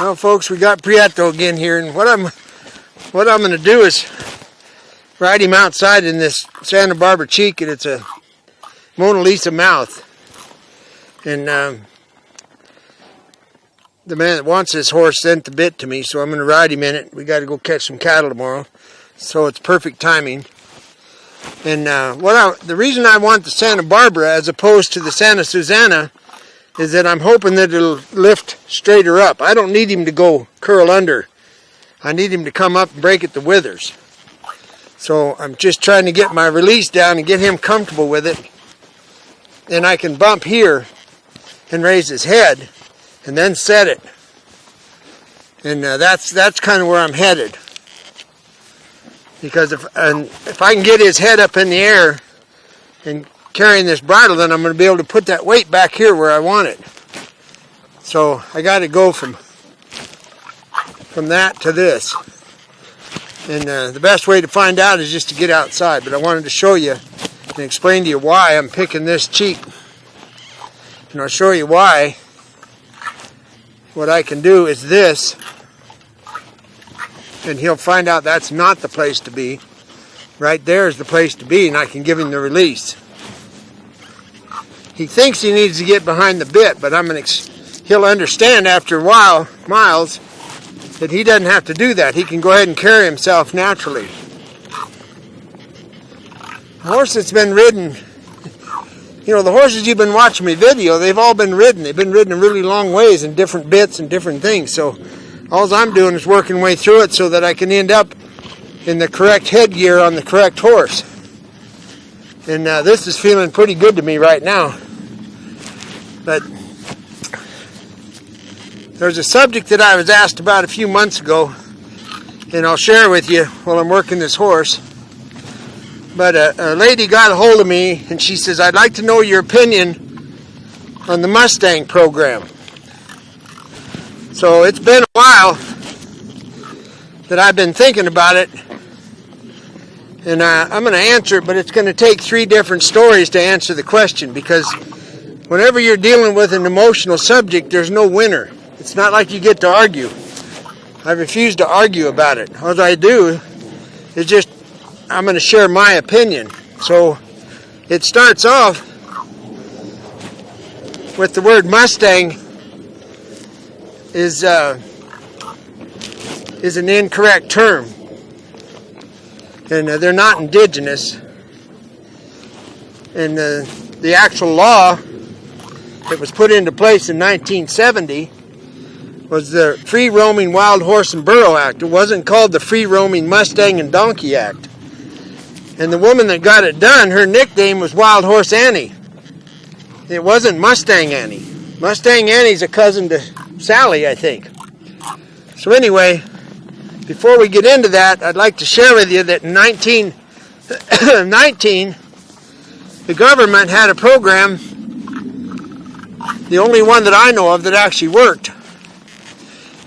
Well, folks, we got Prieto again here, and what I'm going to do is ride him outside in this Santa Barbara cheek, and it's a Mona Lisa mouth. And the man that wants this horse sent the bit to me, so I'm going to ride him in it. We got to go catch some cattle tomorrow, so it's perfect timing. And the reason I want the Santa Barbara as opposed to the Santa Susana is that I'm hoping that it'll lift straighter up. I don't need him to go curl under. I need him to come up and break at the withers. So I'm just trying to get my release down and get him comfortable with it. And I can bump here and raise his head and then set it. And that's kind of where I'm headed. Because if I can get his head up in the air and carrying this bridle, then I'm going to be able to put that weight back here where I want it. So I got to go from that to this. And the best way to find out is just to get outside. But I wanted to show you and explain to you why I'm picking this cheek. And I'll show you why. What I can do is this. And he'll find out that's not the place to be. Right there is the place to be, and I can give him the release. He thinks he needs to get behind the bit, but he'll understand after a while, Miles, that he doesn't have to do that. He can go ahead and carry himself naturally. The horse that's been ridden, the horses you've been watching me video, they've all been ridden. They've been ridden a really long ways in different bits and different things. So all I'm doing is working way through it so that I can end up in the correct headgear on the correct horse. And this is feeling pretty good to me right now. But there's a subject that I was asked about a few months ago, and I'll share with you while I'm working this horse. But a lady got a hold of me, and she says, I'd like to know your opinion on the Mustang program. So it's been a while that I've been thinking about it, and I'm going to answer it, but it's going to take 3 different stories to answer the question, because whenever you're dealing with an emotional subject, there's no winner. It's not like you get to argue. I refuse to argue about it. All I do is just, I'm going to share my opinion. So it starts off with the word Mustang is an incorrect term. And they're not indigenous. And the actual law that was put into place in 1970 was the Free Roaming Wild Horse and Burro Act. It wasn't called the Free Roaming Mustang and Donkey Act. And the woman that got it done, her nickname was Wild Horse Annie. It wasn't Mustang Annie. Mustang Annie's a cousin to Sally, I think. So anyway, before we get into that, I'd like to share with you that in 1919, the government had a program, the only one that I know of that actually worked.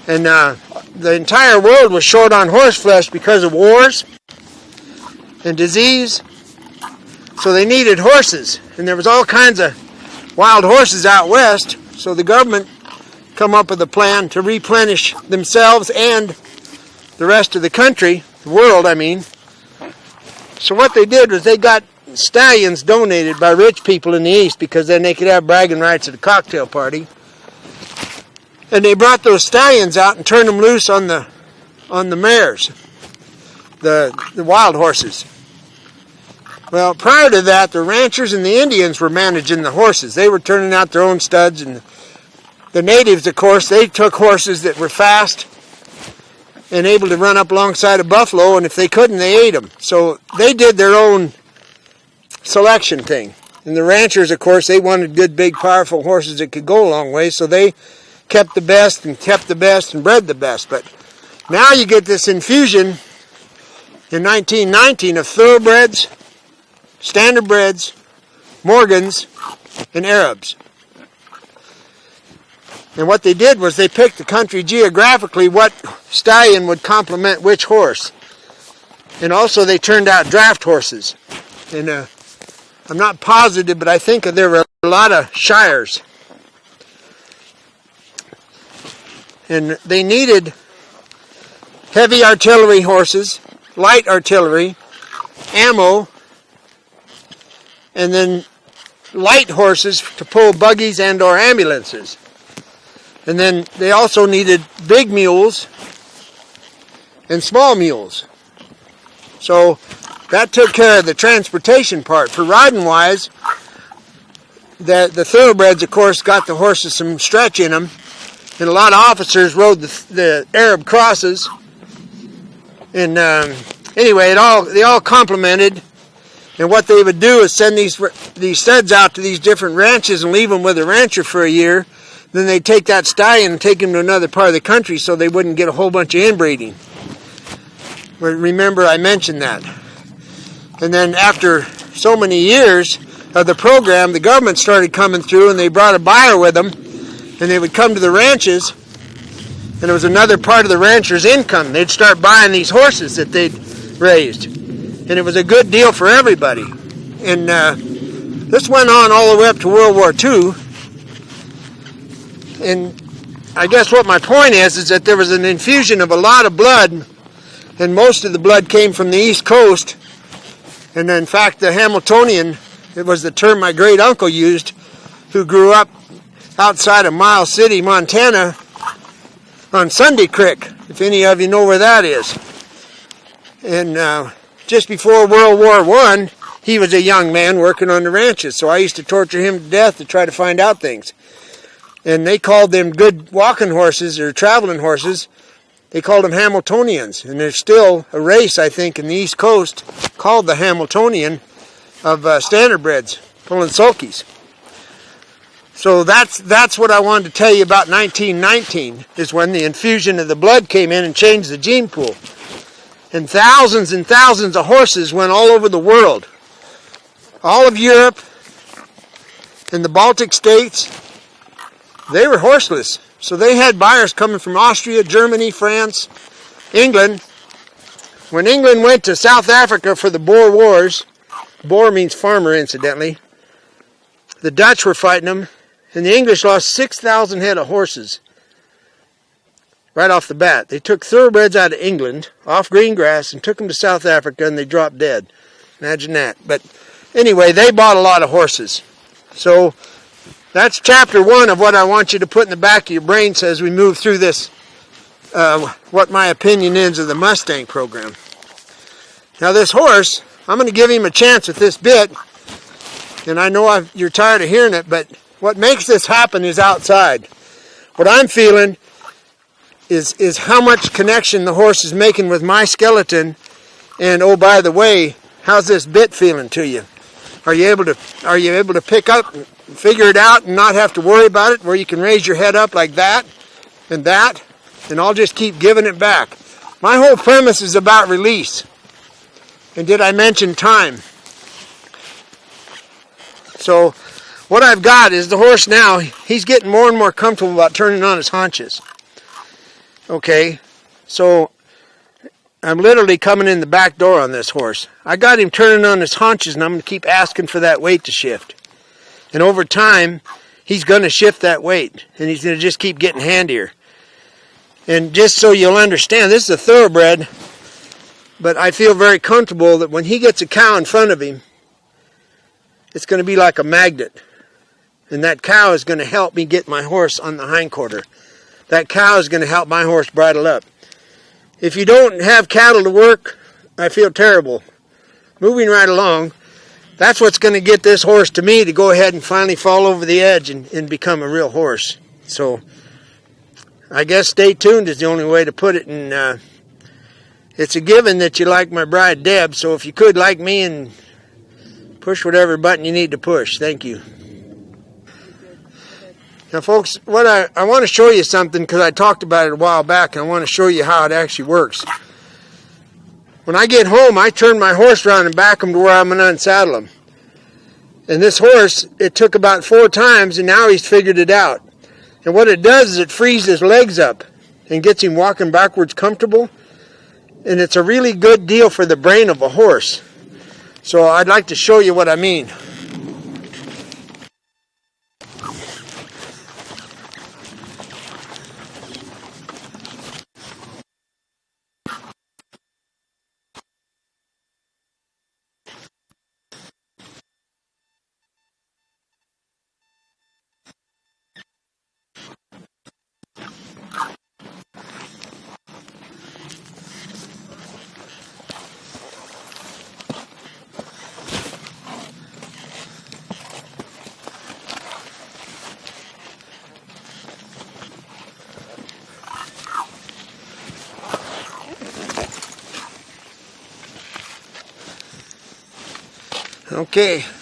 And the entire world was short on horse flesh because of wars and disease. So they needed horses. And there was all kinds of wild horses out west. So the government come up with a plan to replenish themselves and the rest of the country, the world, I mean. So what they did was they got stallions donated by rich people in the East, because then they could have bragging rights at a cocktail party. And they brought those stallions out and turned them loose on the mares, the wild horses. Well, prior to that, the ranchers and the Indians were managing the horses. They were turning out their own studs, and the natives, of course, they took horses that were fast and able to run up alongside a buffalo, and if they couldn't, they ate them. So they did their own selection thing. And the ranchers, of course, they wanted good, big, powerful horses that could go a long way, so they kept the best and bred the best. But now you get this infusion in 1919 of thoroughbreds, standardbreds, Morgans, and Arabs. And what they did was they picked the country geographically what stallion would complement which horse. And also they turned out draft horses. And I'm not positive, but I think there were a lot of shires. And they needed heavy artillery horses, light artillery, ammo, and then light horses to pull buggies and or ambulances. And then they also needed big mules and small mules. So that took care of the transportation part. For riding wise, the thoroughbreds, of course, got the horses some stretch in them. And a lot of officers rode the Arab crosses. And anyway, they all complemented. And what they would do is send these studs out to these different ranches and leave them with a rancher for a year. Then they'd take that stallion and take him to another part of the country so they wouldn't get a whole bunch of inbreeding. But remember, I mentioned that. And then after so many years of the program, the government started coming through and they brought a buyer with them. And they would come to the ranches, and it was another part of the rancher's income. They'd start buying these horses that they'd raised. And it was a good deal for everybody. And this went on all the way up to World War II. And I guess what my point is that there was an infusion of a lot of blood, and most of the blood came from the East Coast. And in fact, the Hamiltonian, it was the term my great uncle used, who grew up outside of Miles City, Montana, on Sunday Creek, if any of you know where that is. And just before World War I, he was a young man working on the ranches, so I used to torture him to death to try to find out things. And they called them good walking horses or traveling horses. They called them Hamiltonians. And there's still a race, I think, in the East Coast called the Hamiltonian of standardbreds, pulling sulkies. So that's what I wanted to tell you about 1919, is when the infusion of the blood came in and changed the gene pool. And thousands of horses went all over the world. All of Europe and the Baltic states, they were horseless. So they had buyers coming from Austria, Germany, France, England. When England went to South Africa for the Boer Wars, Boer means farmer incidentally, the Dutch were fighting them, and the English lost 6,000 head of horses right off the bat. They took thoroughbreds out of England, off green grass, and took them to South Africa, and they dropped dead. Imagine that. But anyway, they bought a lot of horses. So that's chapter 1 of what I want you to put in the back of your brain as we move through this, what my opinion is of the Mustang program. Now this horse, I'm going to give him a chance with this bit, and I know you're tired of hearing it, but what makes this happen is outside. What I'm feeling is how much connection the horse is making with my skeleton, and oh, by the way, how's this bit feeling to you? Are you able to pick up and figure it out and not have to worry about it, where you can raise your head up like that, and I'll just keep giving it back. My whole premise is about release. And did I mention time? So what I've got is the horse now, he's getting more and more comfortable about turning on his haunches. Okay, so I'm literally coming in the back door on this horse. I got him turning on his haunches, and I'm going to keep asking for that weight to shift. And over time, he's going to shift that weight, and he's going to just keep getting handier. And just so you'll understand, this is a thoroughbred, but I feel very comfortable that when he gets a cow in front of him, it's going to be like a magnet. And that cow is going to help me get my horse on the hindquarter. That cow is going to help my horse bridle up. If you don't have cattle to work, I feel terrible. Moving right along, that's what's going to get this horse to me to go ahead and finally fall over the edge and become a real horse. So I guess stay tuned is the only way to put it. And it's a given that you like my bride Deb, so if you could like me and push whatever button you need to push. Thank you. Now folks, what I want to show you something, because I talked about it a while back, and I want to show you how it actually works. When I get home, I turn my horse around and back him to where I'm going to unsaddle him. And this horse, it took about 4 times, and now he's figured it out. And what it does is it frees his legs up and gets him walking backwards comfortable. And it's a really good deal for the brain of a horse. So I'd like to show you what I mean. Okay.